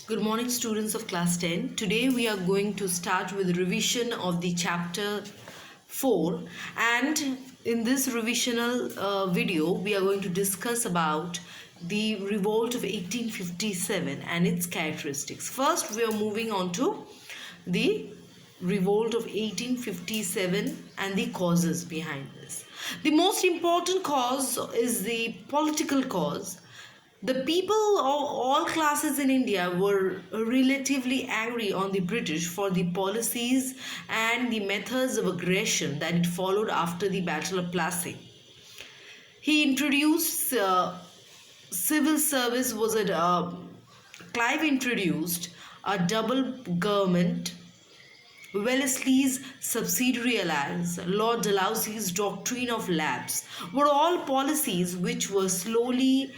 Good morning, students of class 10. Today we are going to start with revision of the chapter 4, and in this revisional video we are going to discuss about the revolt of 1857 and its characteristics. First, we are moving on to the revolt of 1857 and the causes behind this. The most important cause is the political cause. The people of all classes in India were relatively angry on the British for the policies and the methods of aggression that it followed after the Battle of Plassey. He introduced civil service was a Clive introduced a double government. Wellesley's subsidiary alliance, Lord Dalhousie's doctrine of lapse, were all policies which were slowly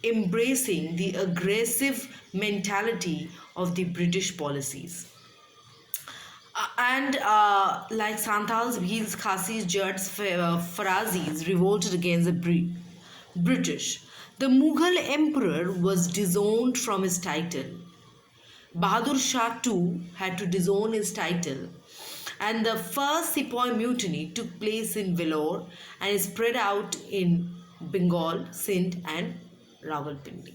embracing the aggressive mentality of the British policies. Like Santals, Bhils, Khasis, Jats, Farazis revolted against the British. The Mughal emperor was disowned from his title. Bahadur Shah too had to disown his title, and the first Sepoy mutiny took place in Vellore and is spread out in Bengal, Sindh and Rawalpindi.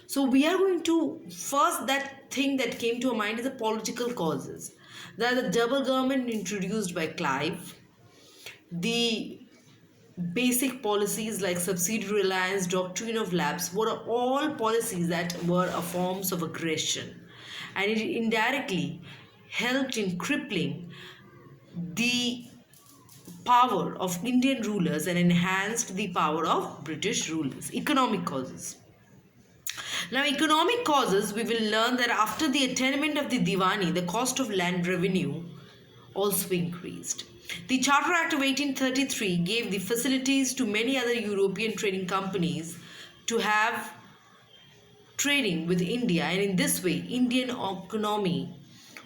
So we are going to first, that thing that came to our mind is the political causes. That the double government introduced by Clive, the basic policies like subsidiary alliance, doctrine of lapse were all policies that were a forms of aggression, and it indirectly helped in crippling the power of Indian rulers and enhanced the power of British rulers. Economic causes. Now, economic causes, we will learn that after the attainment of the Diwani, the cost of land revenue also increased. The Charter Act of 1833 gave the facilities to many other European trading companies to have trading with India, and in this way, Indian economy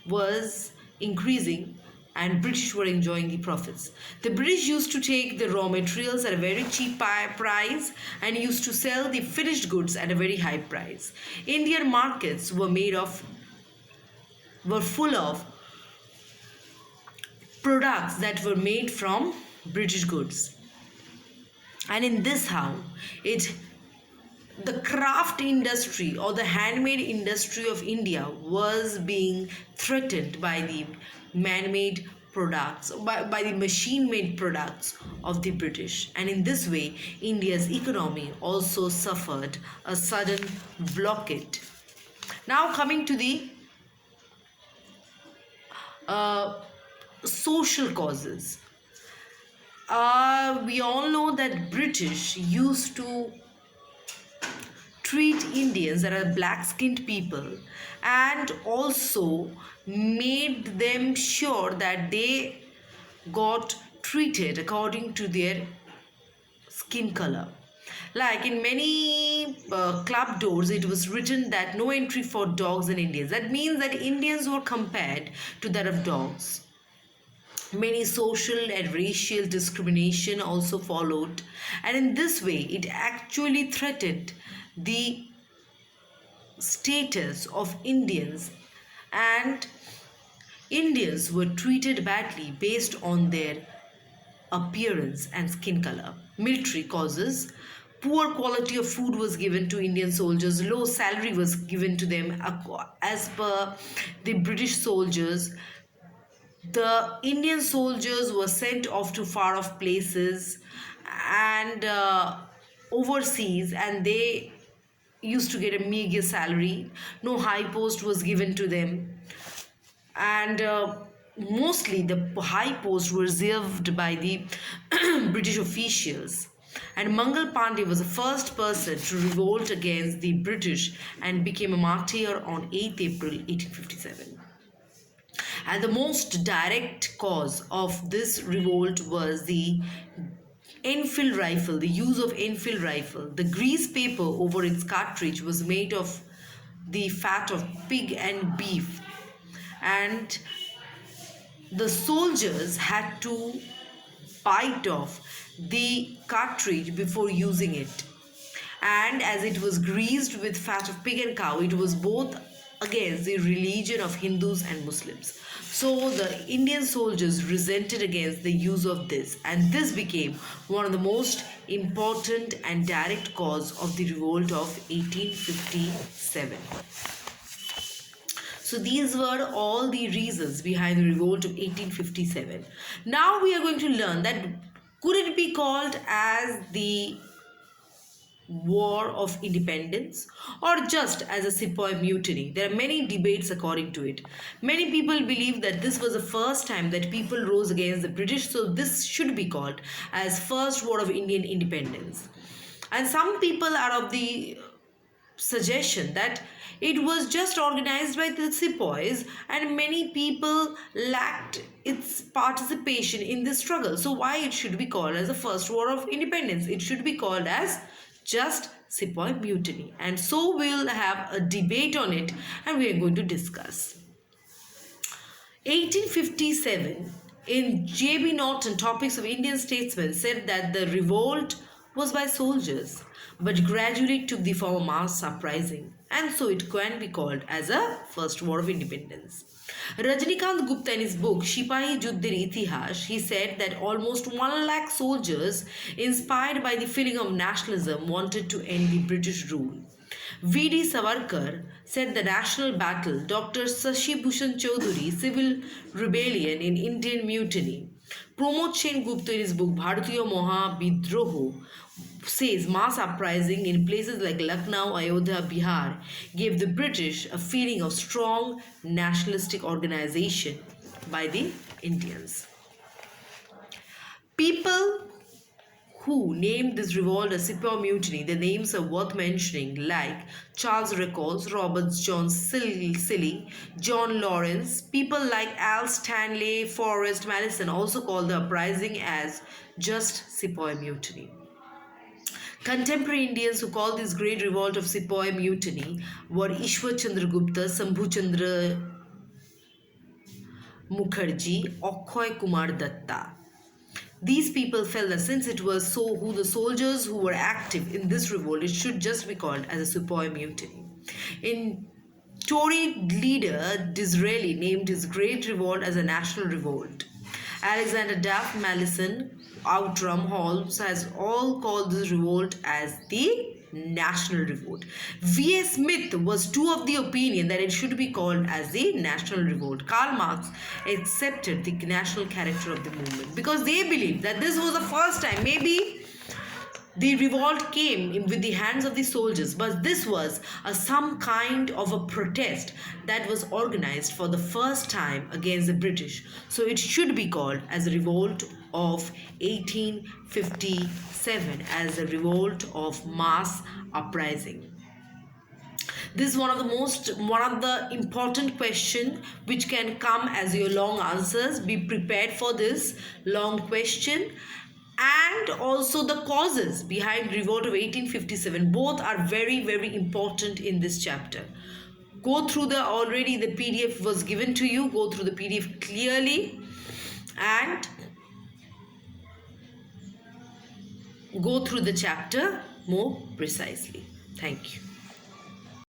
was increasing and British were enjoying the profits. The British used to take the raw materials at a very cheap price and used to sell the finished goods at a very high price. Indian markets were full of products that were made from British goods. And in this how the craft industry or the handmade industry of India was being threatened by the man-made products, by the machine-made products of the British. And in this way, India's economy also suffered a sudden blockade. Now coming to the social causes. We all know that British used to treat Indians, that are black-skinned people, and also made them sure that they got treated according to their skin color. Like in many club doors, it was written that no entry for dogs and Indians. That means that Indians were compared to that of dogs. Many social and racial discrimination also followed, and in this way, it actually threatened the status of Indians, and Indians were treated badly based on their appearance and skin color. Military causes. Poor quality of food was given to Indian soldiers. Low salary was given to them as per the British soldiers. The Indian soldiers were sent off to far off places and overseas, and they used to get a meager salary. No high post was given to them, and mostly the high post were reserved by the British officials. And Mangal Pandey was the first person to revolt against the British and became a martyr on 8th April 1857. And the most direct cause of this revolt was the Enfield rifle, the use of Enfield rifle. The grease paper over its cartridge was made of the fat of pig and beef, and the soldiers had to bite off the cartridge before using it. And as it was greased with fat of pig and cow, it was both against the religion of Hindus and Muslims. So the Indian soldiers resented against the use of this, and this became one of the most important and direct cause of the revolt of 1857. So these were all the reasons behind the revolt of 1857. Now we are going to learn that could it be called as the War of Independence or just as a Sepoy mutiny. There are many debates according to it. Many people believe that this was the first time that people rose against the British, so this should be called as First War of Indian Independence. And some people are of the suggestion that it was just organized by the sepoys and many people lacked its participation in this struggle. So why it should be called as the First War of Independence? It should be called as just Sepoy Mutiny. And so we'll have a debate on it and we are going to discuss. 1857 in J.B. Norton, Topics of Indian Statesmen, said that the revolt was by soldiers, but gradually took the form of mass uprising, and so it can be called as a First War of Independence. Rajnikant Gupta, in his book Shipahi Juddher Itihash, he said that almost 1 lakh soldiers, inspired by the feeling of nationalism, wanted to end the British rule. V.D. Savarkar said the national battle, Dr. Sashi Bhushan Chaudhary, civil rebellion in Indian mutiny. Pramod Sen Gupta, in his book Bharatiya Moha Bidroho, says mass uprising in places like Lucknow, Ayodhya, Bihar gave the British a feeling of strong nationalistic organization by the Indians. People who named this revolt a Sepoy Mutiny, the names are worth mentioning, like Charles Records, Robert John Silly, John Lawrence. People like Al Stanley, Forrest Madison also called the uprising as just Sepoy Mutiny. Contemporary Indians who called this great revolt of Sepoy Mutiny were Ishwar Chandra Gupta, Sambhu Chandra Mukherjee, Akhoy Kumar Datta. These people felt that since it was so who the soldiers who were active in this revolt, it should just be called as a Sepoy Mutiny. In Tory leader Disraeli named his great revolt as a national revolt. Alexander Duff, Malleson, Outram, Holmes has all called this revolt as the National Revolt. V.A. Smith was too of the opinion that it should be called as the National Revolt. Karl Marx accepted the national character of the movement because they believed that this was the first time. Maybe the revolt came in with the hands of the soldiers, but this was some kind of a protest that was organized for the first time against the British. So it should be called as a revolt of 1857, as a revolt of mass uprising. This is one of the important question which can come as your long answers. Be prepared for this long question. And also the causes behind revolt of 1857, both are very, very important in this chapter. Go through already the PDF was given to you. Go through the PDF clearly and go through the chapter more precisely. Thank you.